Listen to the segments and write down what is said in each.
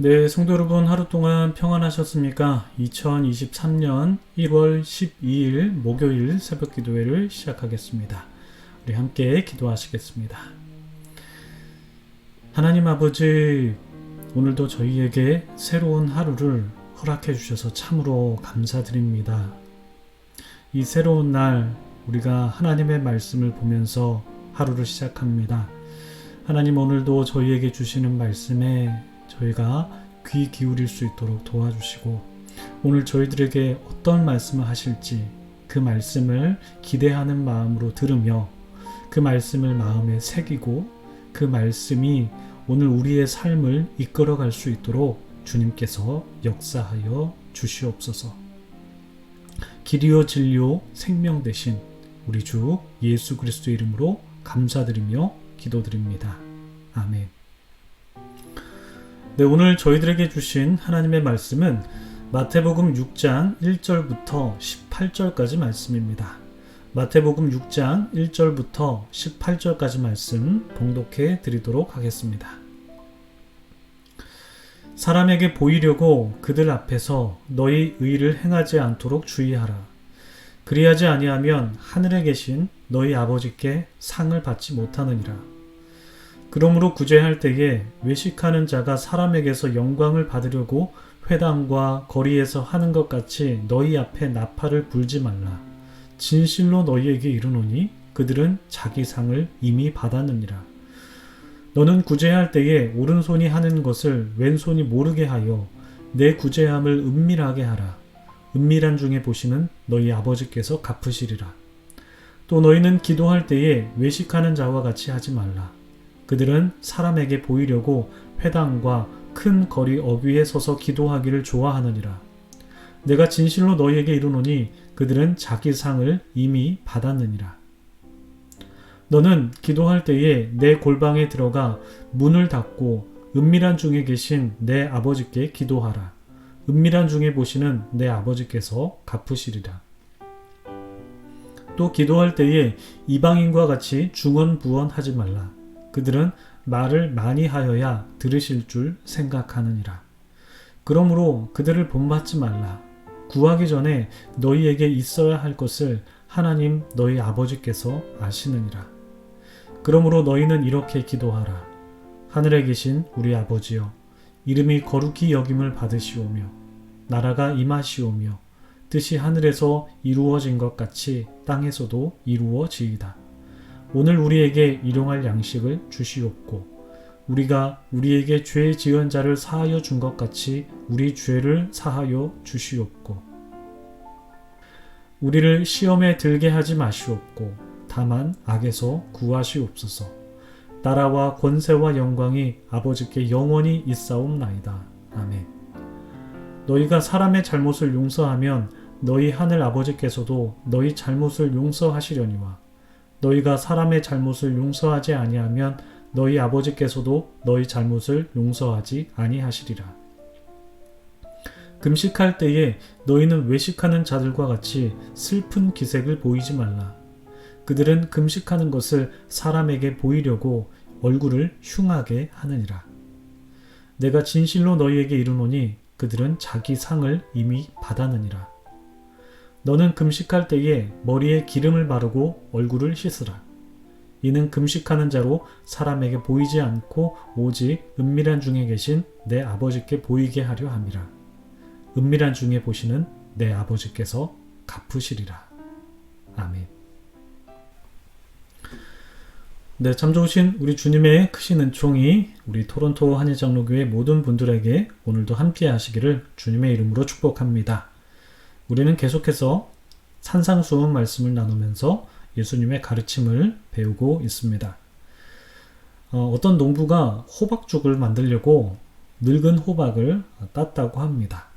네, 성도 여러분 하루 동안 평안하셨습니까? 2023년 1월 12일 목요일 새벽 기도회를 시작하겠습니다. 우리 함께 기도하시겠습니다. 하나님 아버지, 오늘도 저희에게 새로운 하루를 허락해 주셔서 참으로 감사드립니다. 이 새로운 날 우리가 하나님의 말씀을 보면서 하루를 시작합니다. 하나님, 오늘도 저희에게 주시는 말씀에 저희가 귀 기울일 수 있도록 도와주시고, 오늘 저희들에게 어떤 말씀을 하실지 그 말씀을 기대하는 마음으로 들으며 그 말씀을 마음에 새기고 그 말씀이 오늘 우리의 삶을 이끌어갈 수 있도록 주님께서 역사하여 주시옵소서. 길이요 진리요 생명 되신 우리 주 예수 그리스도 이름으로 감사드리며 기도드립니다. 아멘. 네, 오늘 저희들에게 주신 하나님의 말씀은 마태복음 6장 1절부터 18절까지 말씀입니다. 마태복음 6장 1절부터 18절까지 말씀 봉독해 드리도록 하겠습니다. 사람에게 보이려고 그들 앞에서 너희 의를 행하지 않도록 주의하라. 그리하지 아니하면 하늘에 계신 너희 아버지께 상을 받지 못하느니라. 그러므로 구제할 때에 외식하는 자가 사람에게서 영광을 받으려고 회당과 거리에서 하는 것 같이 너희 앞에 나팔을 불지 말라. 진실로 너희에게 이르노니 그들은 자기 상을 이미 받았느니라. 너는 구제할 때에 오른손이 하는 것을 왼손이 모르게 하여 내 구제함을 은밀하게 하라. 은밀한 중에 보시는 너희 아버지께서 갚으시리라. 또 너희는 기도할 때에 외식하는 자와 같이 하지 말라. 그들은 사람에게 보이려고 회당과 큰 거리 어귀에 서서 기도하기를 좋아하느니라. 내가 진실로 너희에게 이르노니 그들은 자기 상을 이미 받았느니라. 너는 기도할 때에 내 골방에 들어가 문을 닫고 은밀한 중에 계신 내 아버지께 기도하라. 은밀한 중에 보시는 내 아버지께서 갚으시리라. 또 기도할 때에 이방인과 같이 중언부언하지 말라. 그들은 말을 많이 하여야 들으실 줄 생각하느니라. 그러므로 그들을 본받지 말라. 구하기 전에 너희에게 있어야 할 것을 하나님 너희 아버지께서 아시느니라. 그러므로 너희는 이렇게 기도하라. 하늘에 계신 우리 아버지여, 이름이 거룩히 여김을 받으시오며 나라가 임하시오며 뜻이 하늘에서 이루어진 것 같이 땅에서도 이루어지이다. 오늘 우리에게 일용할 양식을 주시옵고 우리가 우리에게 죄 지은 자를 사하여 준 것 같이 우리 죄를 사하여 주시옵고 우리를 시험에 들게 하지 마시옵고 다만 악에서 구하시옵소서. 나라와 권세와 영광이 아버지께 영원히 있사옵나이다. 아멘. 너희가 사람의 잘못을 용서하면 너희 하늘 아버지께서도 너희 잘못을 용서하시려니와 너희가 사람의 잘못을 용서하지 아니하면 너희 아버지께서도 너희 잘못을 용서하지 아니하시리라. 금식할 때에 너희는 외식하는 자들과 같이 슬픈 기색을 보이지 말라. 그들은 금식하는 것을 사람에게 보이려고 얼굴을 흉하게 하느니라. 내가 진실로 너희에게 이르노니 그들은 자기 상을 이미 받았느니라. 너는 금식할 때에 머리에 기름을 바르고 얼굴을 씻으라. 이는 금식하는 자로 사람에게 보이지 않고 오직 은밀한 중에 계신 내 아버지께 보이게 하려 함이라. 은밀한 중에 보시는 내 아버지께서 갚으시리라. 아멘. 네, 참 좋으신 우리 주님의 크신 은총이 우리 토론토 한일장로교회 모든 분들에게 오늘도 함께 하시기를 주님의 이름으로 축복합니다. 우리는 계속해서 산상수훈 말씀을 나누면서 예수님의 가르침을 배우고 있습니다. 어떤 농부가 호박죽을 만들려고 늙은 호박을 땄다고 합니다.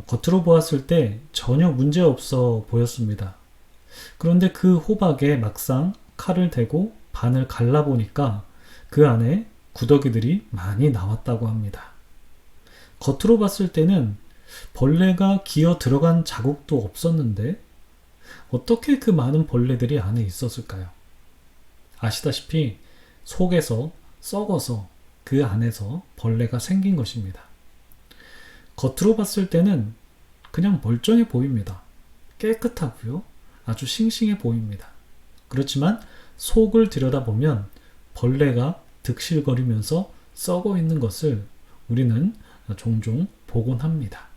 겉으로 보았을 때 전혀 문제없어 보였습니다. 그런데 그 호박에 막상 칼을 대고 반을 갈라보니까 그 안에 구더기들이 많이 나왔다고 합니다. 겉으로 봤을 때는 벌레가 기어 들어간 자국도 없었는데 어떻게 그 많은 벌레들이 안에 있었을까요? 아시다시피 속에서 썩어서 그 안에서 벌레가 생긴 것입니다. 겉으로 봤을 때는 그냥 멀쩡해 보입니다. 깨끗하고요. 아주 싱싱해 보입니다. 그렇지만 속을 들여다보면 벌레가 득실거리면서 썩어 있는 것을 우리는 종종 보곤 합니다.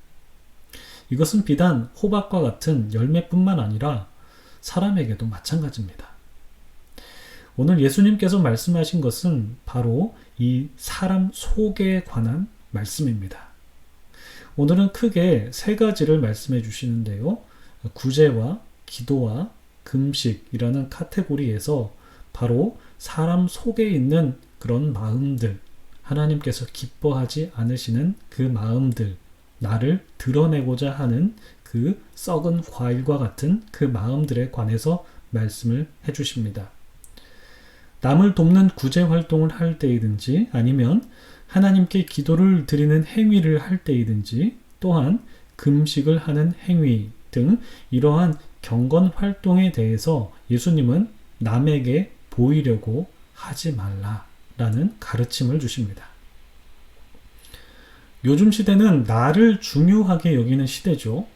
이것은 비단 호박과 같은 열매뿐만 아니라 사람에게도 마찬가지입니다. 오늘 예수님께서 말씀하신 것은 바로 이 사람 속에 관한 말씀입니다. 오늘은 크게 세 가지를 말씀해 주시는데요. 구제와 기도와 금식이라는 카테고리에서 바로 사람 속에 있는 그런 마음들, 하나님께서 기뻐하지 않으시는 그 마음들, 나를 드러내고자 하는 그 썩은 과일과 같은 그 마음들에 관해서 말씀을 해주십니다. 남을 돕는 구제 활동을 할 때이든지 아니면 하나님께 기도를 드리는 행위를 할 때이든지 또한 금식을 하는 행위 등 이러한 경건 활동에 대해서 예수님은 남에게 보이려고 하지 말라라는 가르침을 주십니다. 요즘 시대는 나를 중요하게 여기는 시대죠.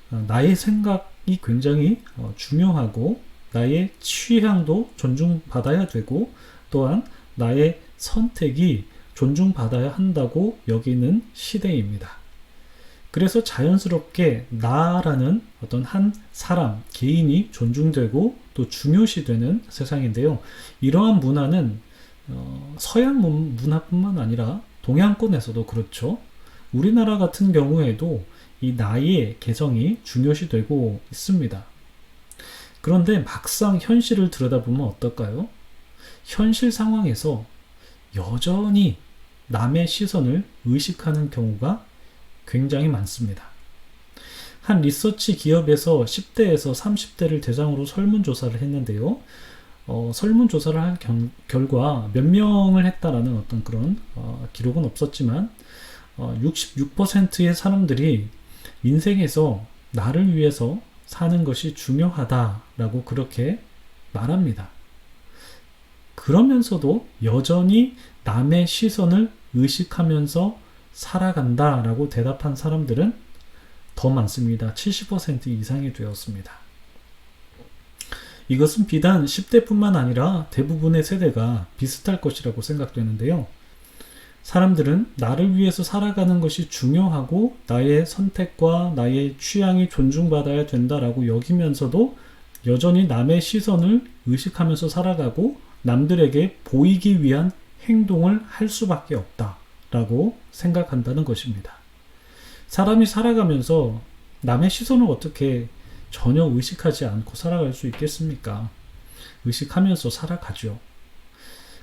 나의 생각이 굉장히 중요하고 나의 취향도 존중받아야 되고 또한 나의 선택이 존중받아야 한다고 여기는 시대입니다. 그래서 자연스럽게 나라는 어떤 한 사람, 개인이 존중되고 또 중요시되는 세상인데요. 이러한 문화는 서양 문화뿐만 아니라 동양권에서도 그렇죠. 우리나라 같은 경우에도 이 나의 개성이 중요시되고 있습니다. 그런데 막상 현실을 들여다보면 어떨까요? 현실 상황에서 여전히 남의 시선을 의식하는 경우가 굉장히 많습니다. 한 리서치 기업에서 10대에서 30대를 대상으로 설문조사를 했는데요. 설문조사를 한 결과 몇 명을 했다라는 어떤 그런 기록은 없었지만 66%의 사람들이 인생에서 나를 위해서 사는 것이 중요하다라고 그렇게 말합니다. 그러면서도 여전히 남의 시선을 의식하면서 살아간다라고 대답한 사람들은 더 많습니다. 70% 이상이 되었습니다. 이것은 비단 10대뿐만 아니라 대부분의 세대가 비슷할 것이라고 생각되는데요. 사람들은 나를 위해서 살아가는 것이 중요하고 나의 선택과 나의 취향이 존중받아야 된다라고 여기면서도 여전히 남의 시선을 의식하면서 살아가고 남들에게 보이기 위한 행동을 할 수밖에 없다라고 생각한다는 것입니다. 사람이 살아가면서 남의 시선을 어떻게 전혀 의식하지 않고 살아갈 수 있겠습니까? 의식하면서 살아가죠.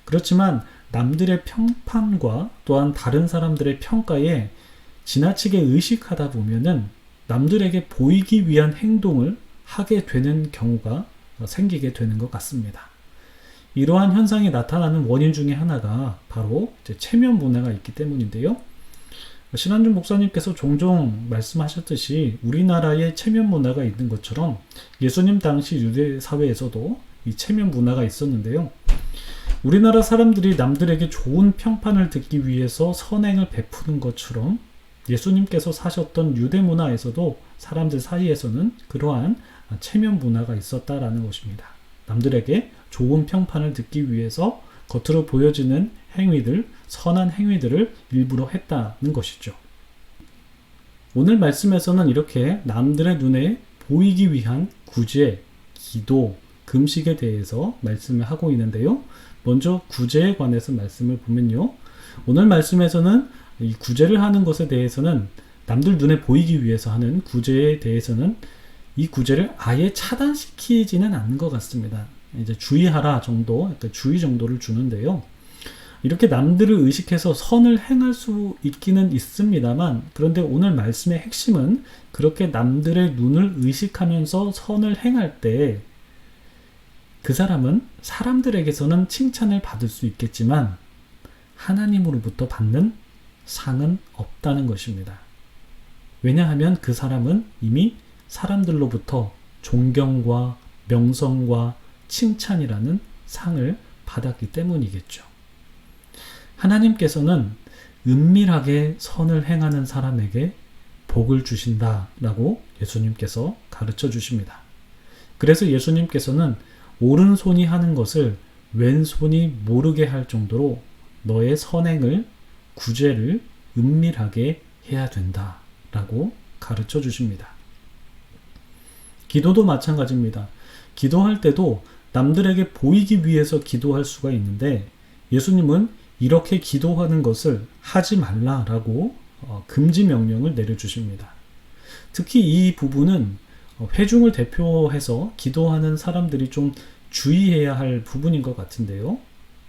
그렇지만 남들의 평판과 또한 다른 사람들의 평가에 지나치게 의식하다 보면은 남들에게 보이기 위한 행동을 하게 되는 경우가 생기게 되는 것 같습니다. 이러한 현상이 나타나는 원인 중에 하나가 바로 체면 문화가 있기 때문인데요. 신한준 목사님께서 종종 말씀하셨듯이 우리나라에 체면 문화가 있는 것처럼 예수님 당시 유대 사회에서도 이 체면 문화가 있었는데요. 우리나라 사람들이 남들에게 좋은 평판을 듣기 위해서 선행을 베푸는 것처럼 예수님께서 사셨던 유대 문화에서도 사람들 사이에서는 그러한 체면 문화가 있었다라는 것입니다. 남들에게 좋은 평판을 듣기 위해서 겉으로 보여지는 행위들, 선한 행위들을 일부러 했다는 것이죠. 오늘 말씀에서는 이렇게 남들의 눈에 보이기 위한 구제, 기도, 금식에 대해서 말씀을 하고 있는데요. 먼저 구제에 관해서 말씀을 보면요. 오늘 말씀에서는 이 구제를 하는 것에 대해서는 남들 눈에 보이기 위해서 하는 구제에 대해서는 이 구제를 아예 차단시키지는 않는 것 같습니다. 이제 주의하라 정도, 그러니까 주의 정도를 주는데요. 이렇게 남들을 의식해서 선을 행할 수 있기는 있습니다만, 그런데 오늘 말씀의 핵심은 그렇게 남들의 눈을 의식하면서 선을 행할 때 그 사람은 사람들에게서는 칭찬을 받을 수 있겠지만 하나님으로부터 받는 상은 없다는 것입니다. 왜냐하면 그 사람은 이미 사람들로부터 존경과 명성과 칭찬이라는 상을 받았기 때문이겠죠. 하나님께서는 은밀하게 선을 행하는 사람에게 복을 주신다라고 예수님께서 가르쳐 주십니다. 그래서 예수님께서는 오른손이 하는 것을 왼손이 모르게 할 정도로 너의 선행을, 구제를 은밀하게 해야 된다라고 가르쳐 주십니다. 기도도 마찬가지입니다. 기도할 때도 남들에게 보이기 위해서 기도할 수가 있는데 예수님은 이렇게 기도하는 것을 하지 말라라고 금지 명령을 내려주십니다. 특히 이 부분은 회중을 대표해서 기도하는 사람들이 좀 주의해야 할 부분인 것 같은데요.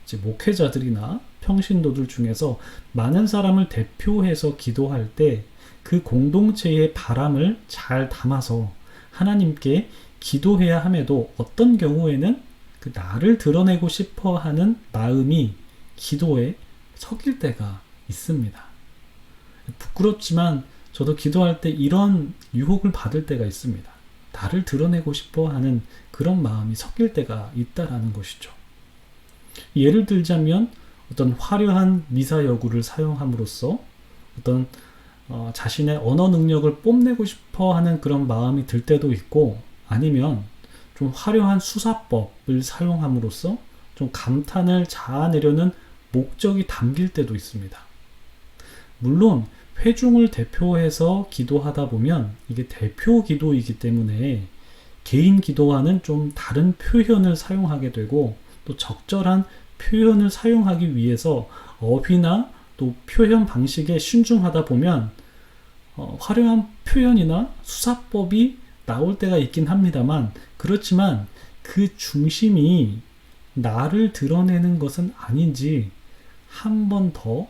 이제 목회자들이나 평신도들 중에서 많은 사람을 대표해서 기도할 때 그 공동체의 바람을 잘 담아서 하나님께 기도해야 함에도 어떤 경우에는 그 나를 드러내고 싶어 하는 마음이 기도에 섞일 때가 있습니다. 부끄럽지만 저도 기도할 때 이런 유혹을 받을 때가 있습니다. 나를 드러내고 싶어 하는 그런 마음이 섞일 때가 있다라는 것이죠. 예를 들자면 어떤 화려한 미사여구를 사용함으로써 어떤 자신의 언어 능력을 뽐내고 싶어 하는 그런 마음이 들 때도 있고, 아니면 좀 화려한 수사법을 사용함으로써 좀 감탄을 자아내려는 목적이 담길 때도 있습니다. 물론 회중을 대표해서 기도하다 보면 이게 대표 기도이기 때문에 개인 기도와는 좀 다른 표현을 사용하게 되고, 또 적절한 표현을 사용하기 위해서 어휘나 또 표현 방식에 신중하다 보면 화려한 표현이나 수사법이 나올 때가 있긴 합니다만, 그렇지만 그 중심이 나를 드러내는 것은 아닌지 한 번 더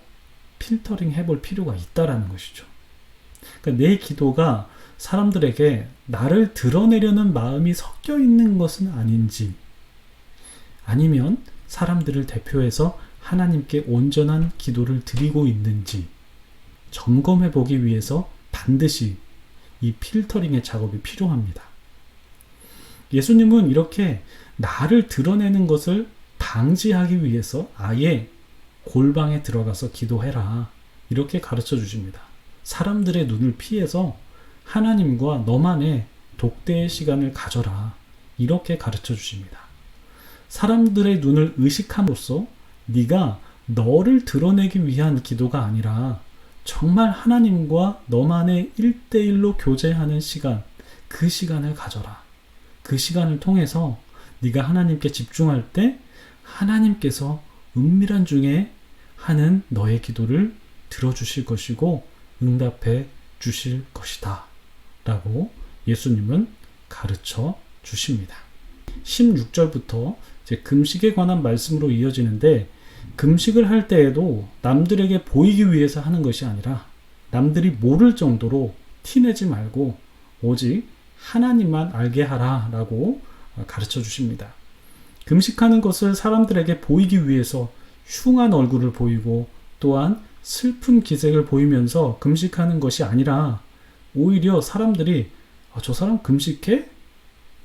필터링 해볼 필요가 있다라는 것이죠. 그러니까 내 기도가 사람들에게 나를 드러내려는 마음이 섞여 있는 것은 아닌지, 아니면 사람들을 대표해서 하나님께 온전한 기도를 드리고 있는지 점검해 보기 위해서 반드시 이 필터링의 작업이 필요합니다. 예수님은 이렇게 나를 드러내는 것을 방지하기 위해서 아예 골방에 들어가서 기도해라, 이렇게 가르쳐 주십니다. 사람들의 눈을 피해서 하나님과 너만의 독대의 시간을 가져라, 이렇게 가르쳐 주십니다. 사람들의 눈을 의식함으로써 네가 너를 드러내기 위한 기도가 아니라 정말 하나님과 너만의 1대1로 교제하는 시간, 그 시간을 가져라. 그 시간을 통해서 네가 하나님께 집중할 때 하나님께서 은밀한 중에 하는 너의 기도를 들어주실 것이고 응답해 주실 것이다 라고 예수님은 가르쳐 주십니다. 16절부터 이제 금식에 관한 말씀으로 이어지는데, 금식을 할 때에도 남들에게 보이기 위해서 하는 것이 아니라 남들이 모를 정도로 티내지 말고 오직 하나님만 알게 하라 라고 가르쳐 주십니다. 금식하는 것을 사람들에게 보이기 위해서 흉한 얼굴을 보이고 또한 슬픈 기색을 보이면서 금식하는 것이 아니라 오히려 사람들이 저 사람 금식해?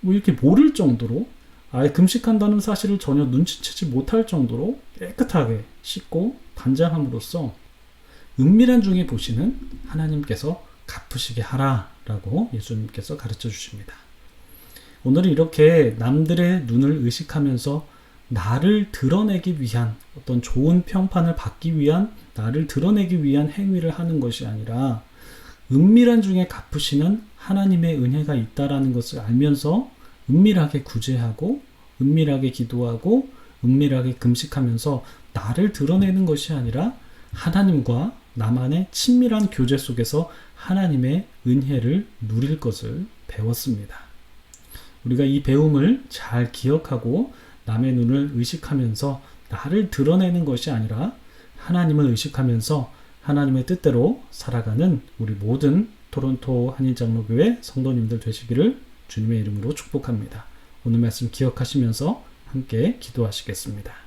뭐 이렇게 모를 정도로, 아예 금식한다는 사실을 전혀 눈치채지 못할 정도로 깨끗하게 씻고 단장함으로써 은밀한 중에 보시는 하나님께서 갚으시게 하라 라고 예수님께서 가르쳐 주십니다. 오늘은 이렇게 남들의 눈을 의식하면서 나를 드러내기 위한 어떤 좋은 평판을 받기 위한, 나를 드러내기 위한 행위를 하는 것이 아니라 은밀한 중에 갚으시는 하나님의 은혜가 있다라는 것을 알면서 은밀하게 구제하고 은밀하게 기도하고 은밀하게 금식하면서 나를 드러내는 것이 아니라 하나님과 나만의 친밀한 교제 속에서 하나님의 은혜를 누릴 것을 배웠습니다. 우리가 이 배움을 잘 기억하고 남의 눈을 의식하면서 나를 드러내는 것이 아니라 하나님을 의식하면서 하나님의 뜻대로 살아가는 우리 모든 토론토 한인장로교회 성도님들 되시기를 주님의 이름으로 축복합니다. 오늘 말씀 기억하시면서 함께 기도하시겠습니다.